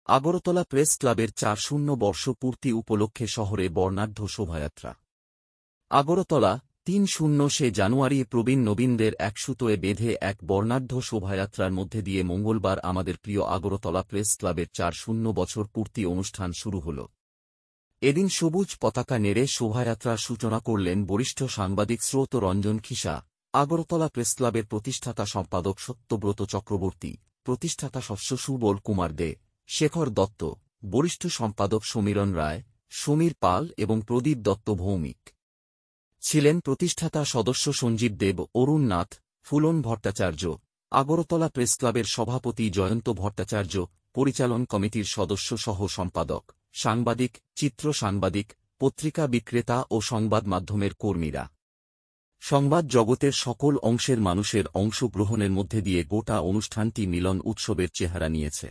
Agartala press ক্লাবের ৪০ বর্ষ পূর্তি উপলক্ষে শহরে বর্ণাঢ্য শোভাযাত্রা। আগরতলা ৩-০ জানুয়ারি প্রবীণ নবীনদের এক সুতোয় বেঁধে এক বর্ণাঢ্য শোভাযাত্রার মধ্যে দিয়ে মঙ্গলবার আমাদের প্রিয় আগরতলা প্রেস ক্লাবের ৪০ বছর পূর্তি অনুষ্ঠান শুরু হল। এদিন সবুজ পতাকা নেড়ে শোভাযাত্রার সূচনা করলেন বরিষ্ঠ সাংবাদিক স্রোত রঞ্জন খিসা, আগরতলা প্রেসক্লাবের প্রতিষ্ঠাতা সম্পাদক সত্যব্রত চক্রবর্তী, প্রতিষ্ঠাতা সদস্য সুবল কুমার দে, শেখর দত্ত, বরিষ্ঠ সম্পাদক সমীরণ রায়, সমীর পাল এবং প্রদীপ দত্ত ভৌমিক। ছিলেন প্রতিষ্ঠাতা সদস্য সঞ্জীব দেব, অরুণ নাথ, ফুলন ভট্টাচার্য, আগরতলা প্রেসক্লাবের সভাপতি জয়ন্ত ভট্টাচার্য, পরিচালন কমিটির সদস্য সহ সম্পাদক, সাংবাদিক, চিত্র সাংবাদিক, পত্রিকা বিক্রেতা ও সংবাদ মাধ্যমের কর্মীরা। সংবাদ জগতের সকল অংশের মানুষের অংশগ্রহণের মধ্যে দিয়ে গোটা অনুষ্ঠানটি মিলন উৎসবের চেহারা নিয়েছে।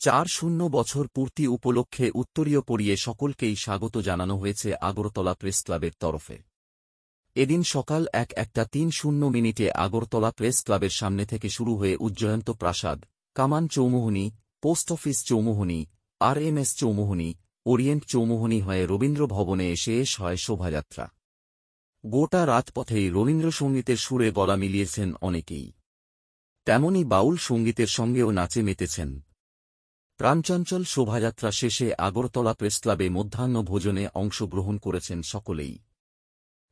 ৪০ বছর পূর্তি উপলক্ষে উত্তরীয় পরিয়ে সকলকেই স্বাগত জানানো হয়েছে আগরতলা প্রেস ক্লাবের তরফে। এদিন সকাল ১:৩০ আগরতলা প্রেস ক্লাবের সামনে থেকে শুরু হয়ে Ujjayanta Prasad, Kaman Chowmuhani, post office Chowmuhani, RMS Chowmuhani, orient Chowmuhani হয়ে রবীন্দ্র ভবনে শেষ হয় শোভাযাত্রা। গোটা রাজপথেই রবীন্দ্রসঙ্গীতের সুরে গলা মিলিয়েছেন অনেকেই, তেমনি বাউল সঙ্গীতের সঙ্গেও নাচে মেতেছেন। প্রাণচঞ্চল শোভাযাত্রা শেষে আগরতলা প্রেসক্লাবে মধ্যাহ্ন ভোজনে অংশগ্রহণ করেছেন সকলেই।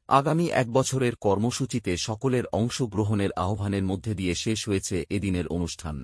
আগামী ১ বছরের কর্মসূচিতে সকলের অংশগ্রহণের আহ্বানের মধ্যে দিয়ে শেষ হয়েছে এদিনের অনুষ্ঠান।